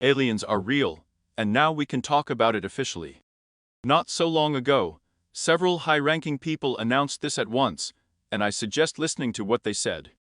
Aliens are real, and now we can talk about it officially. Not so long ago, several high-ranking people announced this at once, and I suggest listening to what they said.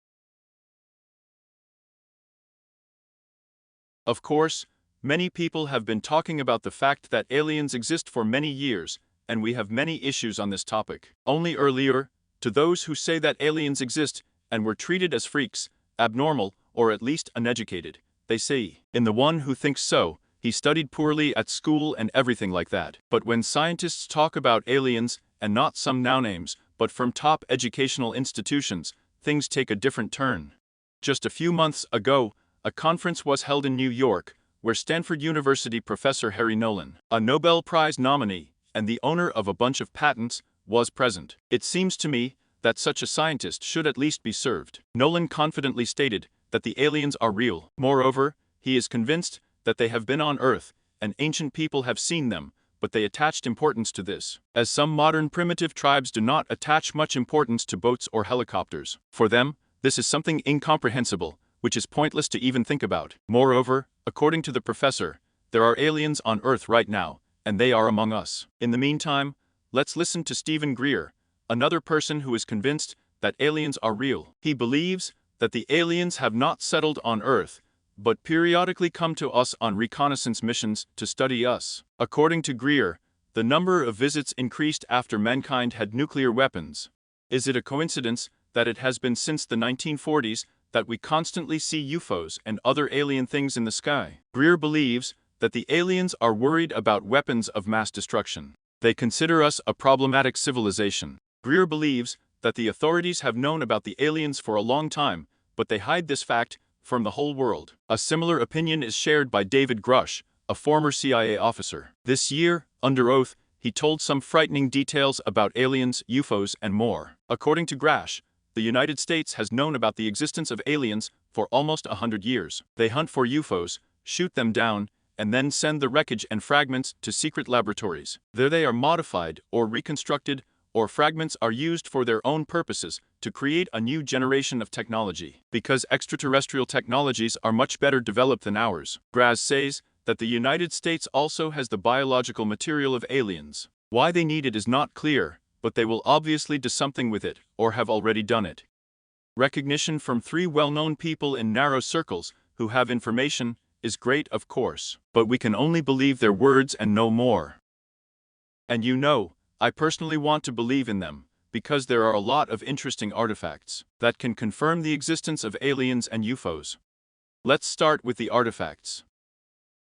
Of course, many people have been talking about the fact that aliens exist for many years, and we have many issues on this topic. Only earlier, to those who say that aliens exist and were treated as freaks, abnormal, or at least uneducated, they say, in the one who thinks so, he studied poorly at school and everything like that. But when scientists talk about aliens, and not some no-names, but from top educational institutions, things take a different turn. Just a few months ago, a conference was held in New York, where Stanford University professor Harry Nolan, a Nobel Prize nominee and the owner of a bunch of patents, was present. It seems to me that such a scientist should at least be served. Nolan confidently stated that the aliens are real. Moreover, he is convinced that they have been on Earth, and ancient people have seen them, but they attached importance to this, as some modern primitive tribes do not attach much importance to boats or helicopters. For them, this is something incomprehensible, which is pointless to even think about. Moreover, according to the professor, there are aliens on Earth right now, and they are among us. In the meantime, let's listen to Stephen Greer, another person who is convinced that aliens are real. He believes that the aliens have not settled on Earth, but periodically come to us on reconnaissance missions to study us. According to Greer, the number of visits increased after mankind had nuclear weapons. Is it a coincidence that it has been since the 1940s that we constantly see UFOs and other alien things in the sky? Greer believes that the aliens are worried about weapons of mass destruction. They consider us a problematic civilization. Greer believes that the authorities have known about the aliens for a long time, but they hide this fact from the whole world. A similar opinion is shared by David Grush, a former CIA officer. This year, under oath, he told some frightening details about aliens, UFOs, and more. According to Grush, the United States has known about the existence of aliens for almost 100 years. They hunt for UFOs, shoot them down, and then send the wreckage and fragments to secret laboratories. There they are modified or reconstructed, or fragments are used for their own purposes to create a new generation of technology. Because extraterrestrial technologies are much better developed than ours, Graz says that the United States also has the biological material of aliens. Why they need it is not clear, but they will obviously do something with it, or have already done it. Recognition from 3 well-known people in narrow circles who have information is great, of course, but we can only believe their words and no more. And you know, I personally want to believe in them, because there are a lot of interesting artifacts that can confirm the existence of aliens and UFOs. Let's start with the artifacts.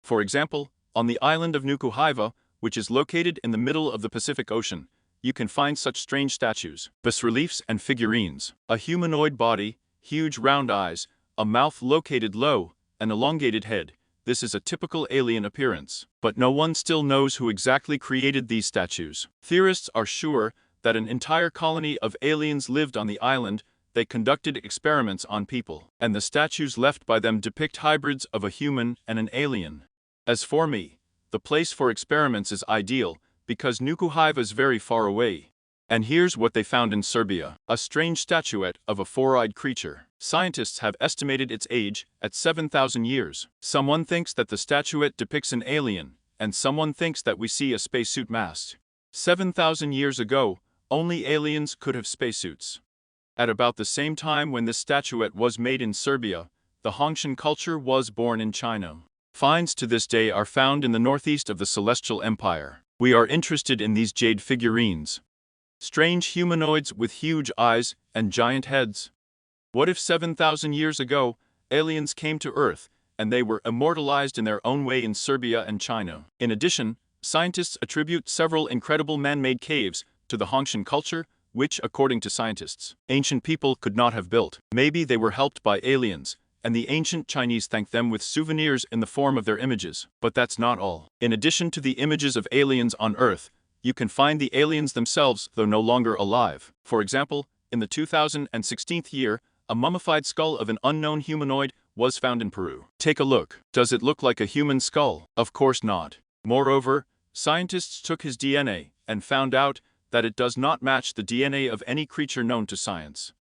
For example, on the island of Nuku-Hiva, which is located in the middle of the Pacific Ocean, you can find such strange statues, bas-reliefs and figurines. A humanoid body, huge round eyes, a mouth located low, an elongated head. This is a typical alien appearance. But no one still knows who exactly created these statues. Theorists are sure that an entire colony of aliens lived on the island. They conducted experiments on people, and the statues left by them depict hybrids of a human and an alien. As for me, the place for experiments is ideal, because Nuku-Hiva is very far away. And here's what they found in Serbia: a strange statuette of a 4-eyed creature. Scientists have estimated its age at 7,000 years. Someone thinks that the statuette depicts an alien, and someone thinks that we see a spacesuit mask. 7,000 years ago, only aliens could have spacesuits. At about the same time when this statuette was made in Serbia, the Hongshan culture was born in China. Finds to this day are found in the northeast of the Celestial Empire. We are interested in these jade figurines. Strange humanoids with huge eyes and giant heads. What if 7,000 years ago, aliens came to Earth, and they were immortalized in their own way in Serbia and China? In addition, scientists attribute several incredible man-made caves to the Hongshan culture, which, according to scientists, ancient people could not have built. Maybe they were helped by aliens, and the ancient Chinese thanked them with souvenirs in the form of their images. But that's not all. In addition to the images of aliens on Earth, you can find the aliens themselves, though no longer alive. For example, in the 2016 year, a mummified skull of an unknown humanoid was found in Peru. Take a look. Does it look like a human skull? Of course not. Moreover, scientists took his DNA and found out that it does not match the DNA of any creature known to science.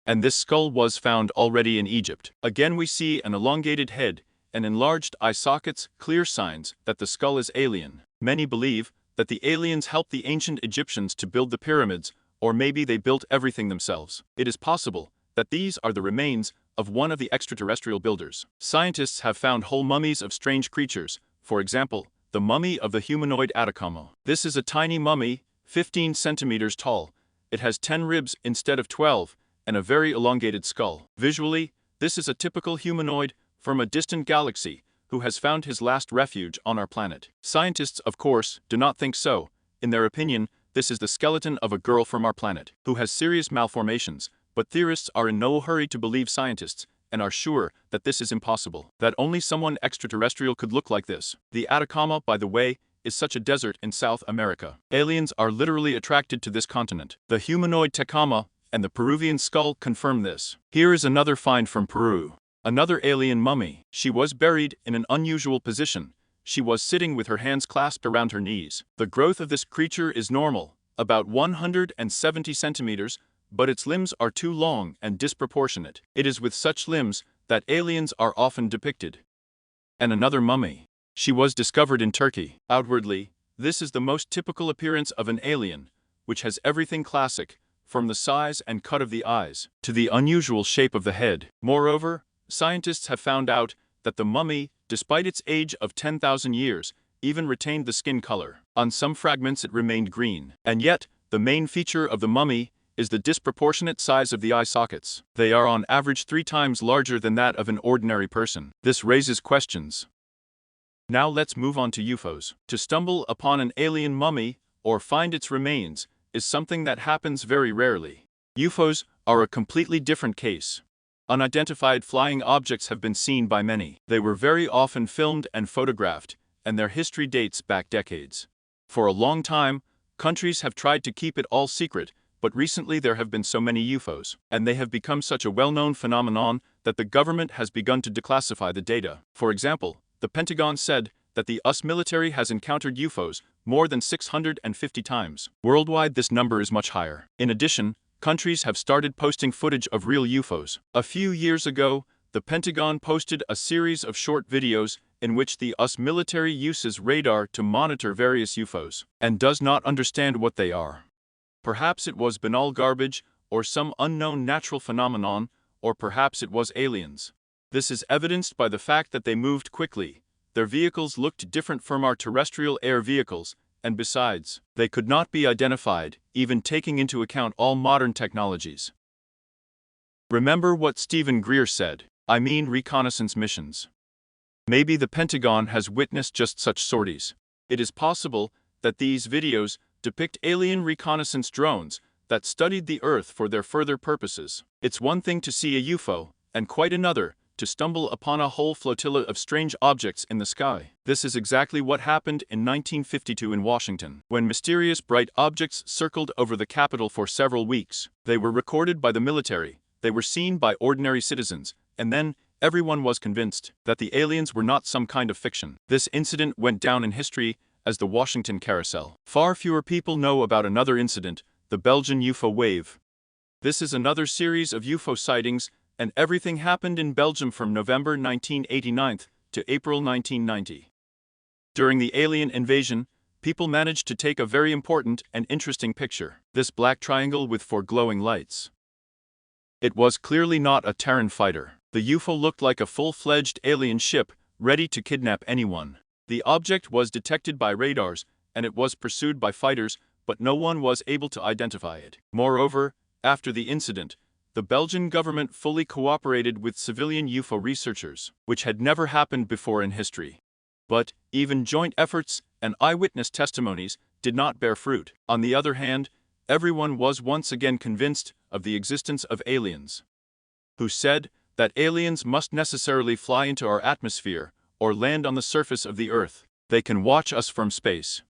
And this skull was found already in Egypt. Again we see an elongated head, and enlarged eye sockets clear signs that the skull is alien. Many believe that the aliens helped the ancient Egyptians to build the pyramids, or maybe they built everything themselves. It is possible that these are the remains of one of the extraterrestrial builders. Scientists have found whole mummies of strange creatures, for example, the mummy of the humanoid Atacama. This is a tiny mummy, 15 centimeters tall. It has 10 ribs instead of 12, and a very elongated skull. Visually, this is a typical humanoid from a distant galaxy who has found his last refuge on our planet. Scientists, of course, do not think so. In their opinion, this is the skeleton of a girl from our planet who has serious malformations, but theorists are in no hurry to believe scientists and are sure that this is impossible, that only someone extraterrestrial could look like this. The Atacama, by the way, is such a desert in South America. Aliens are literally attracted to this continent. The humanoid Tacoma and the Peruvian skull confirm this. Here is another find from Peru. Another alien mummy. She was buried in an unusual position. She was sitting with her hands clasped around her knees. The growth of this creature is normal, about 170 centimeters, but its limbs are too long and disproportionate. It is with such limbs that aliens are often depicted. And another mummy. She was discovered in Turkey. Outwardly, this is the most typical appearance of an alien, which has everything classic, from the size and cut of the eyes to the unusual shape of the head. Moreover, scientists have found out that the mummy, despite its age of 10,000 years, even retained the skin color. On some fragments it remained green. And yet, the main feature of the mummy is the disproportionate size of the eye sockets. They are on average 3 times larger than that of an ordinary person. This raises questions. Now let's move on to UFOs. To stumble upon an alien mummy or find its remains is something that happens very rarely. UFOs are a completely different case. Unidentified flying objects have been seen by many. They were very often filmed and photographed, and their history dates back decades. For a long time, countries have tried to keep it all secret, but recently there have been so many UFOs, and they have become such a well-known phenomenon that the government has begun to declassify the data. For example, the Pentagon said that the US military has encountered UFOs more than 650 times. Worldwide, this number is much higher. In addition, countries have started posting footage of real UFOs. A few years ago, the Pentagon posted a series of short videos in which the US military uses radar to monitor various UFOs and does not understand what they are. Perhaps it was banal garbage, or some unknown natural phenomenon, or perhaps it was aliens. This is evidenced by the fact that they moved quickly. Their vehicles looked different from our terrestrial air vehicles, and besides, they could not be identified, even taking into account all modern technologies. Remember what Stephen Greer said, I mean reconnaissance missions. Maybe the Pentagon has witnessed just such sorties. It is possible that these videos depict alien reconnaissance drones that studied the Earth for their further purposes. It's one thing to see a UFO, and quite another to stumble upon a whole flotilla of strange objects in the sky. This is exactly what happened in 1952 in Washington, when mysterious bright objects circled over the Capitol for several weeks. They were recorded by the military, they were seen by ordinary citizens, and then everyone was convinced that the aliens were not some kind of fiction. This incident went down in history as the Washington Carousel. Far fewer people know about another incident, the Belgian UFO wave. This is another series of UFO sightings, and everything happened in Belgium from November 1989 to April 1990. During the alien invasion, people managed to take a very important and interesting picture. This black triangle with 4 glowing lights. It was clearly not a Terran fighter. The UFO looked like a full-fledged alien ship, ready to kidnap anyone. The object was detected by radars, and it was pursued by fighters, but no one was able to identify it. Moreover, after the incident, the Belgian government fully cooperated with civilian UFO researchers, which had never happened before in history. But even joint efforts and eyewitness testimonies did not bear fruit. On the other hand, everyone was once again convinced of the existence of aliens, who said that aliens must necessarily fly into our atmosphere or land on the surface of the Earth. They can watch us from space.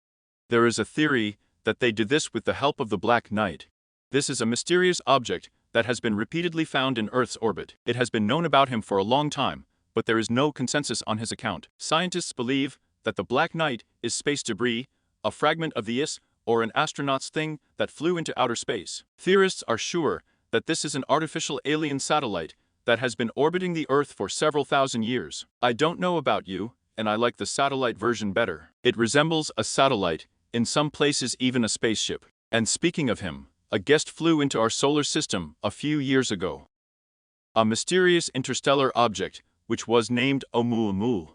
There is a theory that they do this with the help of the Black Knight. This is a mysterious object that has been repeatedly found in Earth's orbit. It has been known about him for a long time, but there is no consensus on his account. Scientists believe that the Black Knight is space debris, a fragment of the ISS, or an astronaut's thing that flew into outer space. Theorists are sure that this is an artificial alien satellite that has been orbiting the Earth for several thousand years. I don't know about you, and I like the satellite version better. It resembles a satellite, in some places even a spaceship. And speaking of him, a guest flew into our solar system a few years ago. A mysterious interstellar object, which was named Oumuamua.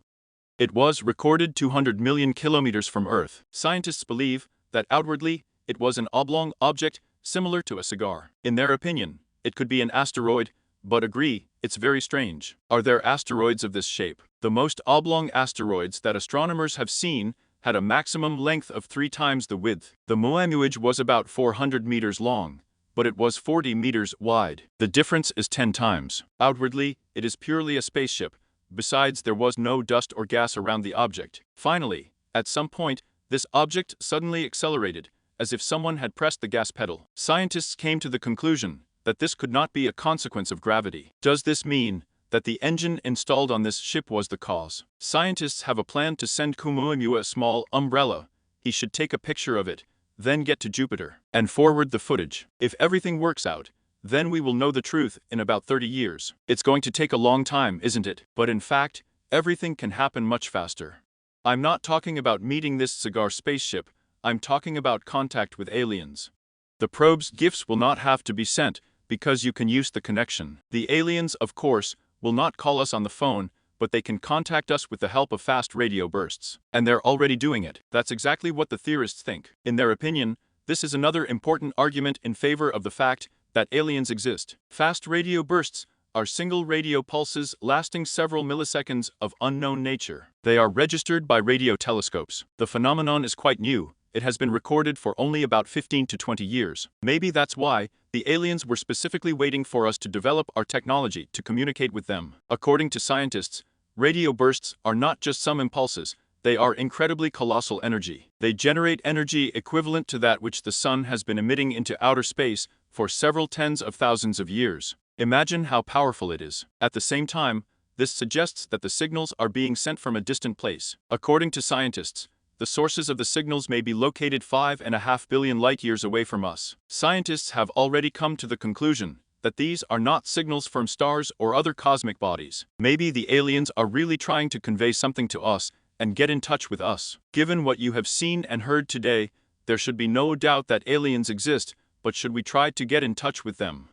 It was recorded 200 million kilometers from Earth. Scientists believe that outwardly, it was an oblong object similar to a cigar. In their opinion, it could be an asteroid, but agree, it's very strange. Are there asteroids of this shape? The most oblong asteroids that astronomers have seen had a maximum length of 3 times the width. The Oumuamua was about 400 meters long, but it was 40 meters wide. The difference is 10 times. Outwardly, it is purely a spaceship. Besides, there was no dust or gas around the object. Finally, at some point, this object suddenly accelerated, as if someone had pressed the gas pedal. Scientists came to the conclusion that this could not be a consequence of gravity. Does this mean that the engine installed on this ship was the cause? Scientists have a plan to send Oumuamua a small umbrella. He should take a picture of it, then get to Jupiter and forward the footage. If everything works out, then we will know the truth in about 30 years. It's going to take a long time, isn't it? But in fact, everything can happen much faster. I'm not talking about meeting this cigar spaceship, I'm talking about contact with aliens. The probe's gifts will not have to be sent, because you can use the connection. The aliens, of course, will not call us on the phone, but they can contact us with the help of fast radio bursts. And they're already doing it. That's exactly what the theorists think. In their opinion, this is another important argument in favor of the fact that aliens exist. Fast radio bursts are single radio pulses lasting several milliseconds of unknown nature. They are registered by radio telescopes. The phenomenon is quite new. It has been recorded for only about 15 to 20 years. Maybe that's why the aliens were specifically waiting for us to develop our technology to communicate with them. According to scientists, radio bursts are not just some impulses, they are incredibly colossal energy. They generate energy equivalent to that which the sun has been emitting into outer space for several tens of thousands of years. Imagine how powerful it is. At the same time, this suggests that the signals are being sent from a distant place. According to scientists, the sources of the signals may be located 5.5 billion light-years away from us. Scientists have already come to the conclusion that these are not signals from stars or other cosmic bodies. Maybe the aliens are really trying to convey something to us and get in touch with us. Given what you have seen and heard today, there should be no doubt that aliens exist, but should we try to get in touch with them?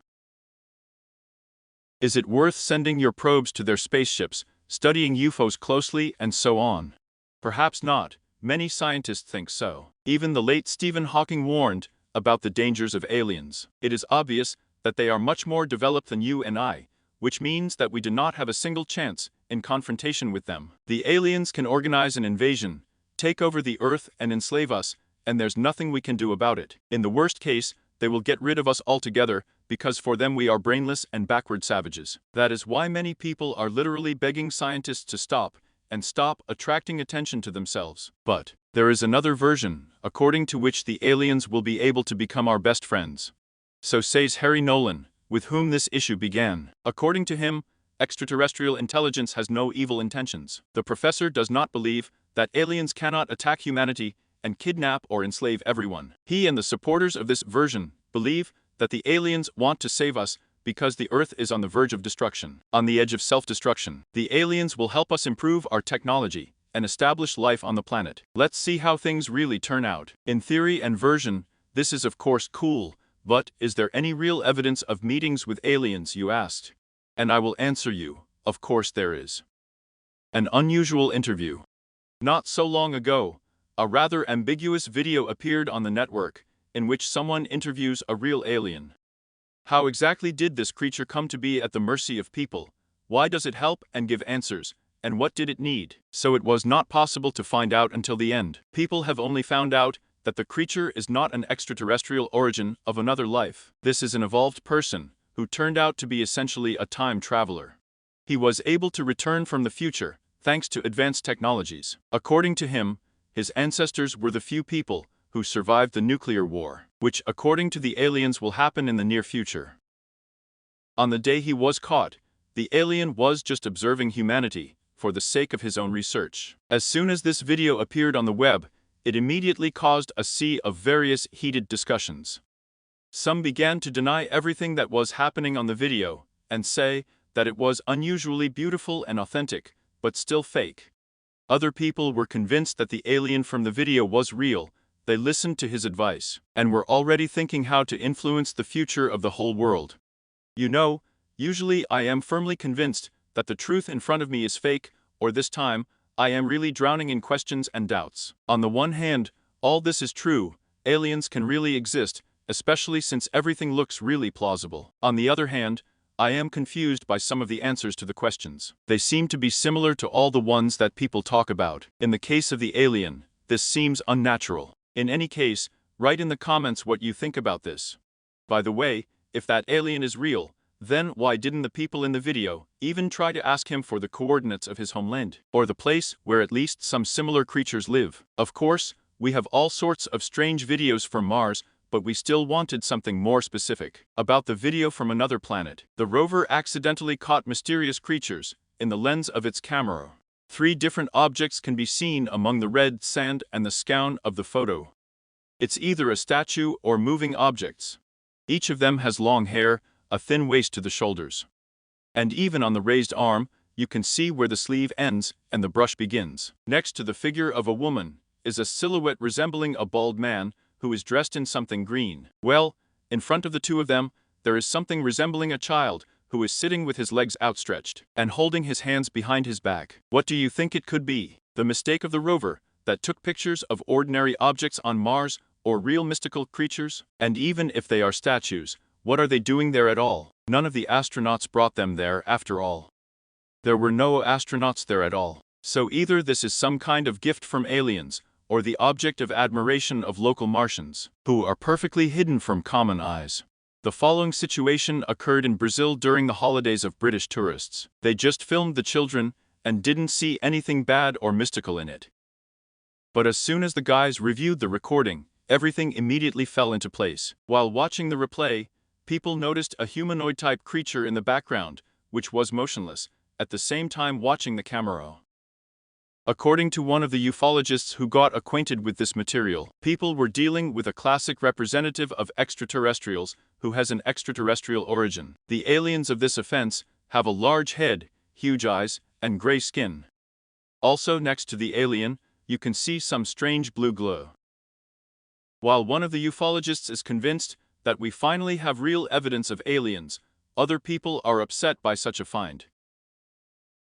Is it worth sending your probes to their spaceships, studying UFOs closely, and so on? Perhaps not. Many scientists think so. Even the late Stephen Hawking warned about the dangers of aliens. It is obvious that they are much more developed than you and I, which means that we do not have a single chance in confrontation with them. The aliens can organize an invasion, take over the Earth and enslave us, and there's nothing we can do about it. In the worst case, they will get rid of us altogether, because for them we are brainless and backward savages. That is why many people are literally begging scientists to stop attracting attention to themselves. But there is another version, according to which the aliens will be able to become our best friends. So says Harry Nolan, with whom this issue began. According to him, extraterrestrial intelligence has no evil intentions. The professor does not believe that aliens cannot attack humanity and kidnap or enslave everyone. He and the supporters of this version believe that the aliens want to save us because the Earth is on the verge of destruction, on the edge of self-destruction. The aliens will help us improve our technology and establish life on the planet. Let's see how things really turn out. In theory and version, this is of course cool, but is there any real evidence of meetings with aliens, you asked? And I will answer you, of course there is. An unusual interview. Not so long ago, a rather ambiguous video appeared on the network, in which someone interviews a real alien. How exactly did this creature come to be at the mercy of people? Why does it help and give answers? And what did it need? So it was not possible to find out until the end. People have only found out that the creature is not an extraterrestrial origin of another life. This is an evolved person who turned out to be essentially a time traveler. He was able to return from the future thanks to advanced technologies. According to him, his ancestors were the few people who survived the nuclear war, which according to the aliens will happen in the near future. On the day he was caught, the alien was just observing humanity for the sake of his own research. As soon as this video appeared on the web, it immediately caused a sea of various heated discussions. Some began to deny everything that was happening on the video and say that it was unusually beautiful and authentic, but still fake. Other people were convinced that the alien from the video was real. They listened to his advice, and were already thinking how to influence the future of the whole world. You know, usually I am firmly convinced that the truth in front of me is fake, or this time, I am really drowning in questions and doubts. On the one hand, all this is true, aliens can really exist, especially since everything looks really plausible. On the other hand, I am confused by some of the answers to the questions. They seem to be similar to all the ones that people talk about. In the case of the alien, this seems unnatural. In any case, write in the comments what you think about this. By the way, if that alien is real, then why didn't the people in the video even try to ask him for the coordinates of his homeland, or the place where at least some similar creatures live? Of course, we have all sorts of strange videos from Mars, but we still wanted something more specific. About the video from another planet, the rover accidentally caught mysterious creatures in the lens of its camera. 3 different objects can be seen among the red sand and the scown of the photo. It's either a statue or moving objects. Each of them has long hair, a thin waist to the shoulders. And even on the raised arm, you can see where the sleeve ends and the brush begins. Next to the figure of a woman is a silhouette resembling a bald man who is dressed in something green. Well, in front of the two of them, there is something resembling a child who is sitting with his legs outstretched and holding his hands behind his back. What do you think it could be? The mistake of the rover that took pictures of ordinary objects on Mars, or real mystical creatures? And even if they are statues, what are they doing there at all? None of the astronauts brought them there after all. There were no astronauts there at all. So either this is some kind of gift from aliens, or the object of admiration of local Martians, who are perfectly hidden from common eyes. The following situation occurred in Brazil during the holidays of British tourists. They just filmed the children and didn't see anything bad or mystical in it. But as soon as the guys reviewed the recording, everything immediately fell into place. While watching the replay, people noticed a humanoid-type creature in the background, which was motionless, at the same time watching the camera. According to one of the ufologists who got acquainted with this material, people were dealing with a classic representative of extraterrestrials who has an extraterrestrial origin. The aliens of this offense have a large head, huge eyes, and gray skin. Also next to the alien, you can see some strange blue glow. While one of the ufologists is convinced that we finally have real evidence of aliens, other people are upset by such a find.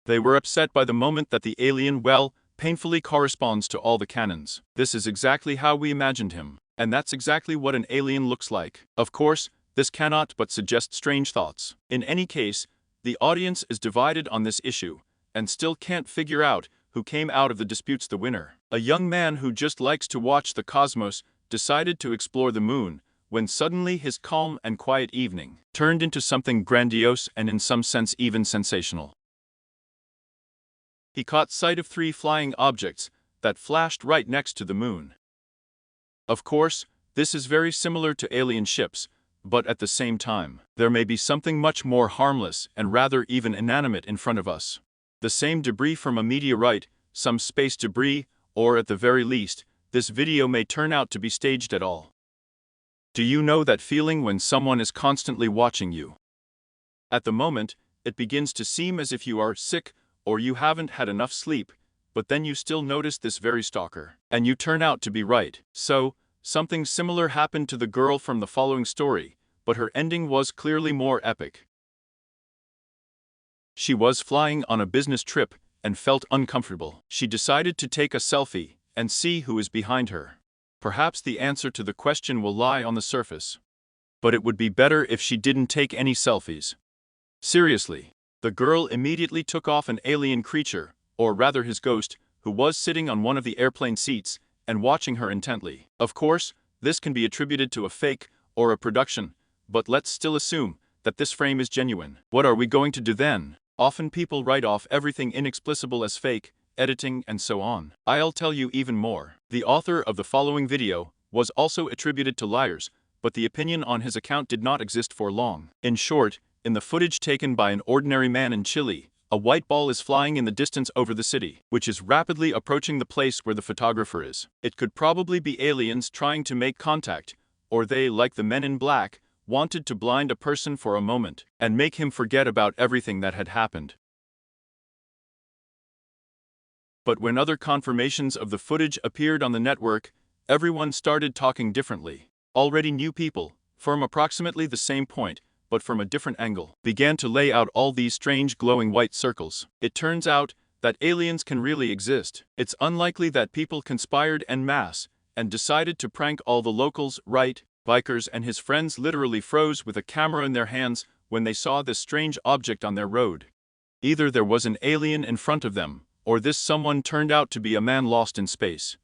They were upset by the moment that the alien, well, painfully corresponds to all the canons. This is exactly how we imagined him, and that's exactly what an alien looks like. Of course, this cannot but suggest strange thoughts. In any case, the audience is divided on this issue, and still can't figure out who came out of the disputes the winner. A young man who just likes to watch the cosmos decided to explore the moon, when suddenly his calm and quiet evening turned into something grandiose and in some sense even sensational. He caught sight of 3 flying objects that flashed right next to the moon. Of course, this is very similar to alien ships, but at the same time, there may be something much more harmless and rather even inanimate in front of us. The same debris from a meteorite, some space debris, or at the very least, this video may turn out to be staged at all. Do you know that feeling when someone is constantly watching you? At the moment, it begins to seem as if you are sick or you haven't had enough sleep, but then you still notice this very stalker, and you turn out to be right. So, something similar happened to the girl from the following story, but her ending was clearly more epic. She was flying on a business trip and felt uncomfortable. She decided to take a selfie and see who is behind her. Perhaps the answer to the question will lie on the surface. But it would be better if she didn't take any selfies. Seriously. The girl immediately took off an alien creature, or rather his ghost, who was sitting on one of the airplane seats and watching her intently. Of course, this can be attributed to a fake or a production, but let's still assume that this frame is genuine. What are we going to do then? Often people write off everything inexplicable as fake, editing, and so on. I'll tell you even more. The author of the following video was also attributed to liars, but the opinion on his account did not exist for long. In short, in the footage taken by an ordinary man in Chile, a white ball is flying in the distance over the city, which is rapidly approaching the place where the photographer is. It could probably be aliens trying to make contact, or they, like the men in black, wanted to blind a person for a moment and make him forget about everything that had happened. But when other confirmations of the footage appeared on the network, everyone started talking differently. Already new people, from approximately the same point, but from a different angle, began to lay out all these strange glowing white circles. It turns out that aliens can really exist. It's unlikely that people conspired en masse and decided to prank all the locals, right? Bikers and his friends literally froze with a camera in their hands when they saw this strange object on their road. Either there was an alien in front of them, or this someone turned out to be a man lost in space.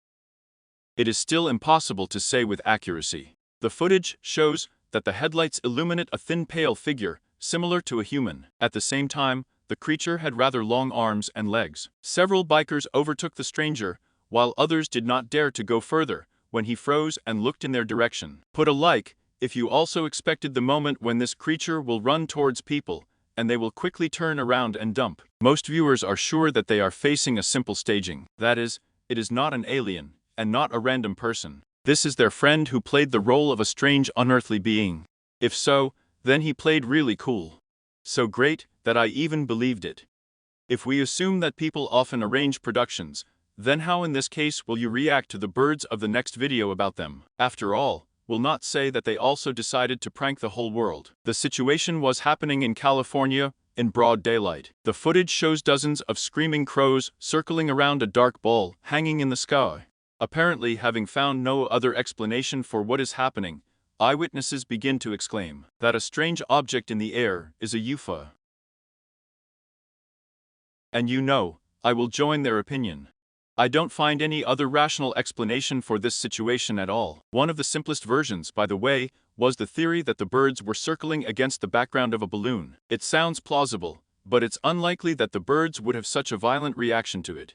It is still impossible to say with accuracy. The footage shows that the headlights illuminate a thin pale figure, similar to a human. At the same time, the creature had rather long arms and legs. Several bikers overtook the stranger, while others did not dare to go further when he froze and looked in their direction. Put a like if you also expected the moment when this creature will run towards people, and they will quickly turn around and dump. Most viewers are sure that they are facing a simple staging. That is, it is not an alien, and not a random person. This is their friend who played the role of a strange unearthly being. If so, then he played really cool. So great that I even believed it. If we assume that people often arrange productions, then how in this case will you react to the birds of the next video about them? After all, we'll not say that they also decided to prank the whole world. The situation was happening in California, in broad daylight. The footage shows dozens of screaming crows circling around a dark ball hanging in the sky. Apparently, having found no other explanation for what is happening, eyewitnesses begin to exclaim that a strange object in the air is a UFO. And you know, I will join their opinion. I don't find any other rational explanation for this situation at all. One of the simplest versions, by the way, was the theory that the birds were circling against the background of a balloon. It sounds plausible, but it's unlikely that the birds would have such a violent reaction to it.